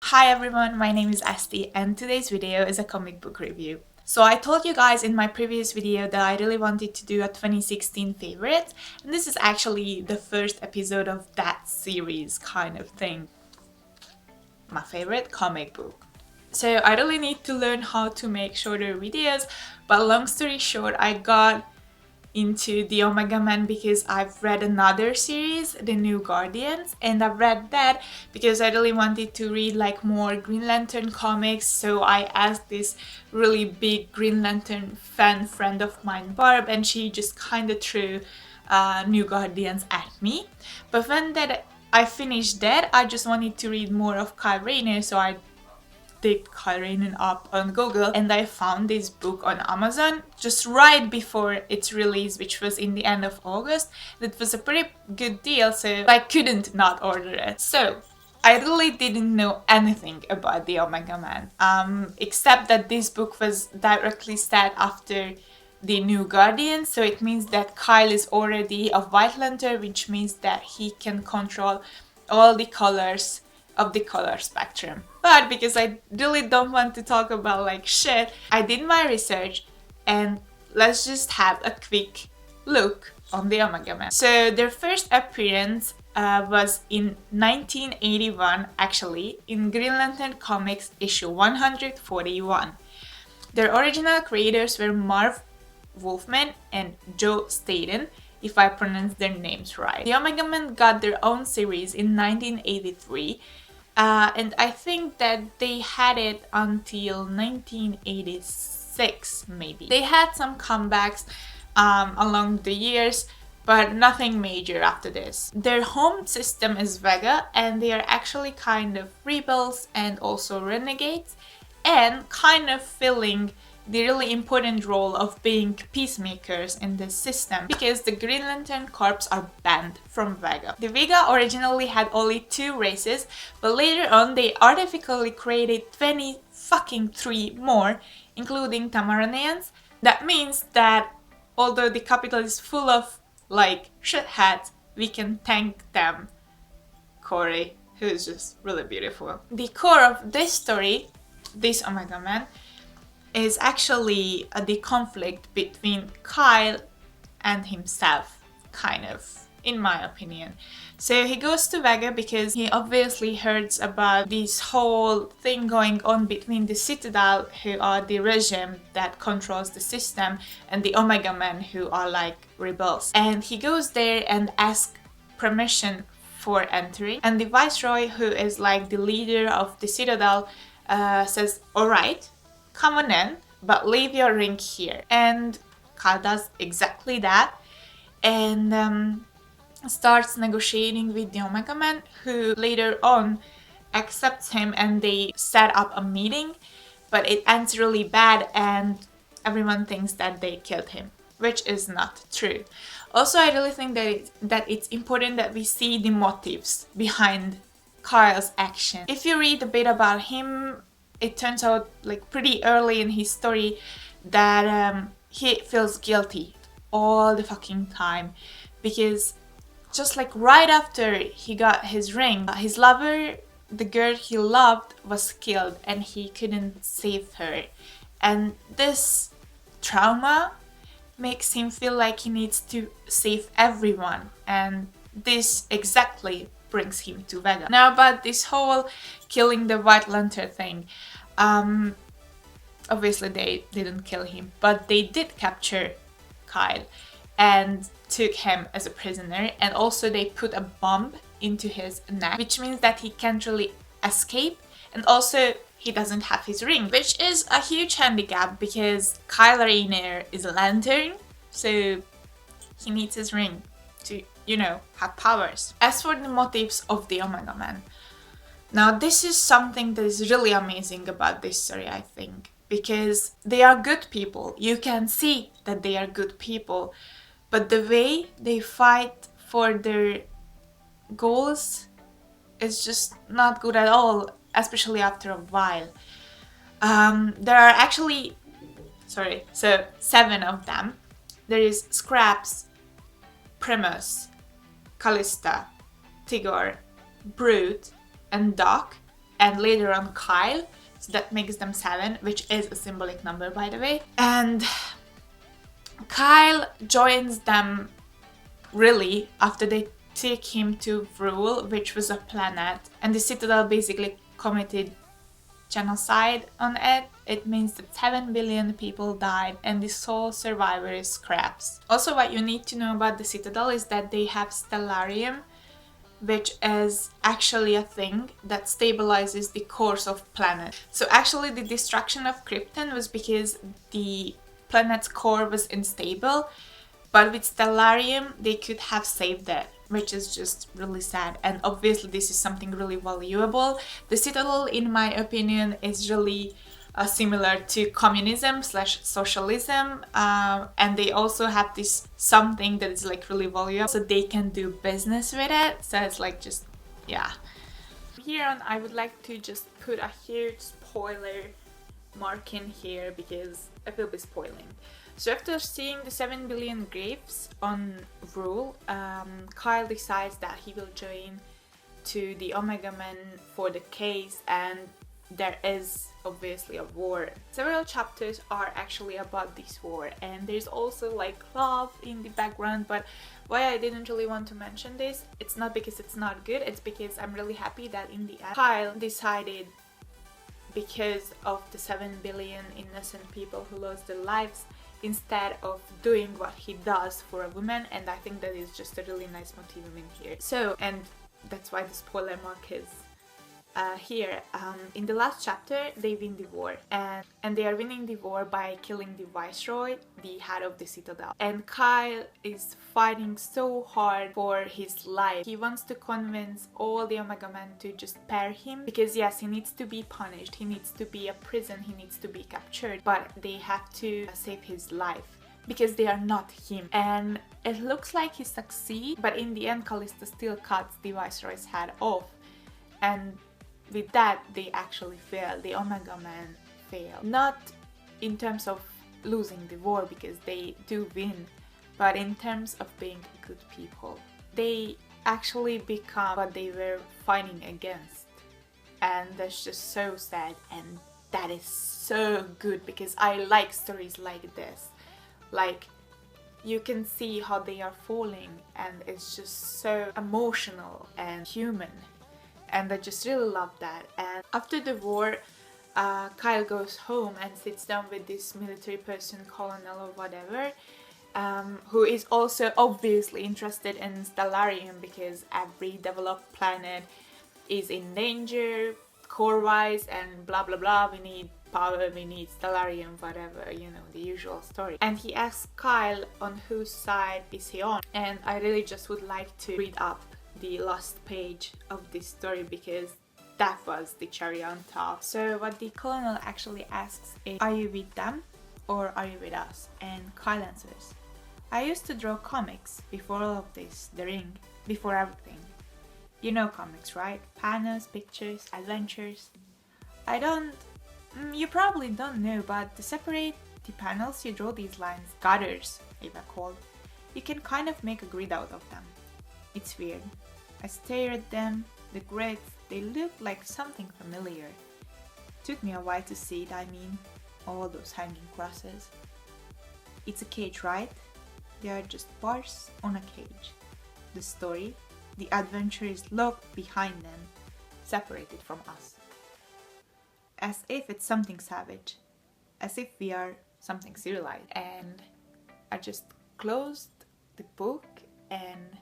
Hi everyone, my name is Asti and today's video is a comic book review. So I told you guys in my previous video that I really wanted to do a 2016 favorite, and this is actually the first episode of that series kind of thing. My favorite comic book. So I really need to learn how to make shorter videos, but long story short, I got into the Omega Man because I've read another series, The New Guardians, and I've read that because I really wanted to read like more Green Lantern comics, so I asked this really big Green Lantern fan friend of mine, Barb, and she just kind of threw New Guardians at me. But when that I finished that, I just wanted to read more of Kyle Rayner, so I looked Kyle Rayner up on Google and I found this book on Amazon just right before its release, which was in the end of August. That was a pretty good deal, so I couldn't not order it. So I really didn't know anything about the Omega Man, except that this book was directly set after the New Guardian, so it means that Kyle is already a White Lantern, which means that he can control all the colors of the color spectrum. But because I really don't want to talk about like shit, I did my research and let's just have a quick look on the Omega Man. So their first appearance was in 1981, actually, in Green Lantern Comics issue 141. Their original creators were Marv Wolfman and Joe Staten, if I pronounce their names right. The Omega Men got their own series in 1983, and I think that they had it until 1986, maybe. They had some comebacks along the years, but nothing major after this. Their home system is Vega, and they are actually kind of rebels and also renegades, and kind of filling the really important role of being peacemakers in this system, because the Green Lantern Corps are banned from Vega. The Vega originally had only 2 races, but later on they artificially created 23 more, including Tamaranians. That means that although the capital is full of like shitheads, we can thank them. Corey, who is just really beautiful. The core of this story, this Omega Man, is actually the conflict between Kyle and himself, kind of, in my opinion. So he goes to Vega because he obviously heard about this whole thing going on between the Citadel, who are the regime that controls the system, and the Omega Men, who are like rebels. And he goes there and asks permission for entering, and the Viceroy, who is like the leader of the Citadel, says, alright, come on in, but leave your ring here. And Kyle does exactly that and starts negotiating with the Omega Man, who later on accepts him, and they set up a meeting, but it ends really bad and everyone thinks that they killed him, which is not true. Also, I really think that it's important that we see the motives behind Kyle's action. If you read a bit about him, it turns out like pretty early in his story that he feels guilty all the fucking time, because just like right after he got his ring, his lover, the girl he loved, was killed and he couldn't save her, and this trauma makes him feel like he needs to save everyone, and this exactly brings him to Vega. Now about this whole killing the White Lantern thing, obviously they didn't kill him, but they did capture Kyle and took him as a prisoner, and also they put a bomb into his neck, which means that he can't really escape, and also he doesn't have his ring, which is a huge handicap because Kyle Rayner is a lantern, so he needs his ring to, you know, have powers. As for the motives of the Omega Man, now this is something that is really amazing about this story, I think, because they are good people. You can see that they are good people, but the way they fight for their goals is just not good at all, especially after a while. There are actually, 7 of them. There is Scraps, Primus, Callista, Tigor, Brute, and Doc, and later on Kyle. So that makes them 7, which is a symbolic number, by the way. And Kyle joins them really after they take him to Vrul, which was a planet, and the Citadel basically committed genocide on it. It means that 7 billion people died and the sole survivor is scraps. Also, what you need to know about the Citadel is that they have stellarium, which is actually a thing that stabilizes the course of planet. So actually the destruction of Krypton was because the planet's core was unstable, but with stellarium they could have saved it, which is just really sad. And obviously this is something really valuable. The Citadel, in my opinion, is really similar to communism / socialism, and they also have this something that is like really valuable, so they can do business with it. So it's like just, yeah. Here on, I would like to just put a huge spoiler mark in here because I will be spoiling. So after seeing the 7 billion graves on Vrul, Kyle decides that he will join to the Omega Men for the case, and there is obviously a war. Several chapters are actually about this war, and there's also like love in the background, but why I didn't really want to mention this, it's not because it's not good, it's because I'm really happy that in the end Kyle decided, because of the 7 billion innocent people who lost their lives, instead of doing what he does for a woman, and I think that is just a really nice motive in here. So, and that's why the spoiler mark is here. In the last chapter they win the war, and they are winning the war by killing the Viceroy, the head of the Citadel. And Kyle is fighting so hard for his life. He wants to convince all the Omega Men to just spare him, because yes, he needs to be punished, he needs to be a prison, he needs to be captured, but they have to save his life because they are not him. And it looks like he succeeds, but in the end Callisto still cuts the Viceroy's head off, and with that they actually fail. The Omega Men fail, not in terms of losing the war, because they do win, but in terms of being good people. They actually become what they were fighting against, and that's just so sad, and that is so good because I like stories like this. Like, you can see how they are falling, and it's just so emotional and human, and I just really love that. And after the war, Kyle goes home and sits down with this military person, colonel or whatever, who is also obviously interested in stellarium, because every developed planet is in danger core-wise and blah blah blah. We need power, we need stellarium, whatever, you know, the usual story. And he asks Kyle on whose side is he on, and I really just would like to read up the last page of this story because that was the cherry on top. So what the colonel actually asks is, are you with them or are you with us? And Kyle answers, I used to draw comics before all of this, the ring, before everything. You know comics, right? Panels, pictures, adventures. You probably don't know, but to separate the panels you draw these lines, gutters, they were called. You can kind of make a grid out of them. It's weird. I stare at them, the grids, they look like something familiar. Took me a while to see it, I mean, all those hanging crosses. It's a cage, right? They are just bars on a cage. The story, the adventure is locked behind them, separated from us. As if it's something savage, as if we are something civilized. And I just closed the book and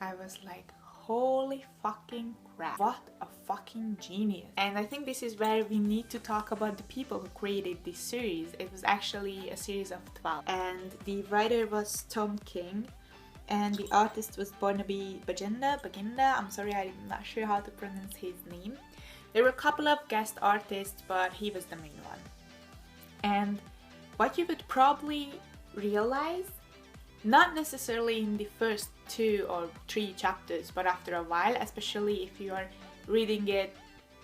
I was like, holy fucking crap, what a fucking genius. And I think this is where we need to talk about the people who created this series. It was actually a series of 12, and the writer was Tom King, and the artist was Barnaby Bagenda. I'm sorry, I'm not sure how to pronounce his name. There were a couple of guest artists, but he was the main one. And what you would probably realize, not necessarily in the first 2 or 3 chapters, but after a while, especially if you are reading it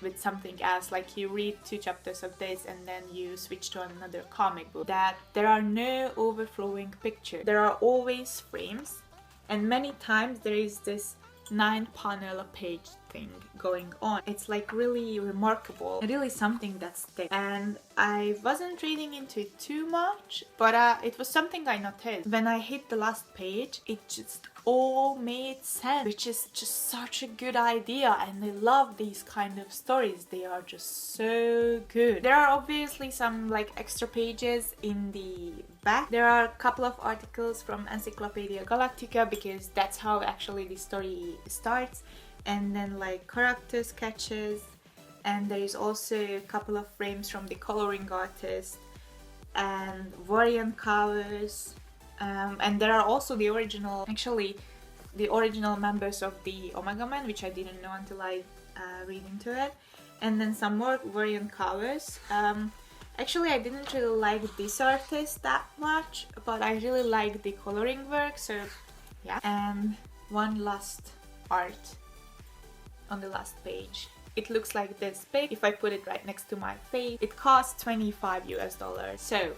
with something else, like you read 2 chapters of this and then you switch to another comic book, that there are no overflowing pictures. There are always frames, and many times there is this 9-panel a page something going on. It's like really remarkable, really something that sticks. And I wasn't reading into it too much, but it was something I noticed. When I hit the last page, it just all made sense, which is just such a good idea, and I love these kind of stories. They are just so good. There are obviously some like extra pages in the back. There are a couple of articles from Encyclopedia Galactica because that's how actually the story starts, and then like character sketches, and there is also a couple of frames from the coloring artist and variant covers. And there are also the original members of the Omega Man, which I didn't know until I read into it. And then some more variant covers. Actually, I didn't really like this artist that much, but I really like the coloring work, so yeah. And one last art on the last page. It looks like this big. If I put it right next to my face, it costs $25 US. So,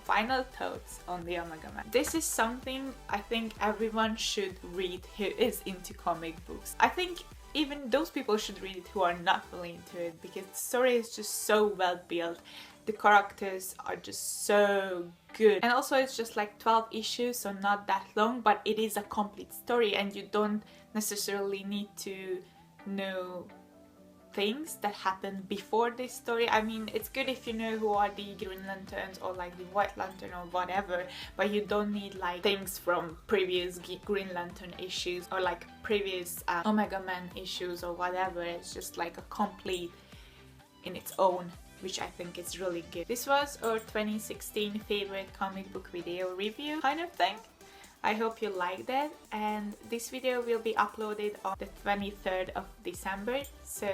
final thoughts on the Omega Man. This is something I think everyone should read who is into comic books. I think even those people should read it who are not really into it, because the story is just so well built. The characters are just so good. And also it's just like 12 issues, so not that long, but it is a complete story and you don't necessarily need to know things that happen before this story. I mean, it's good if you know who are the Green Lanterns or like the White Lantern or whatever, but you don't need like things from previous Green Lantern issues or like previous Omega Man issues or whatever. It's just like a complete in its own, which I think is really good. This was our 2016 favorite comic book video review kind of thing. I hope you liked it, and this video will be uploaded on the 23rd of December, so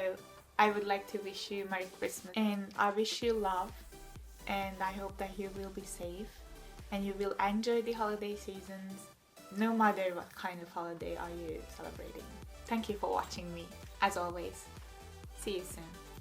I would like to wish you Merry Christmas, and I wish you love, and I hope that you will be safe and you will enjoy the holiday seasons, no matter what kind of holiday are you celebrating. Thank you for watching me, as always. See you soon.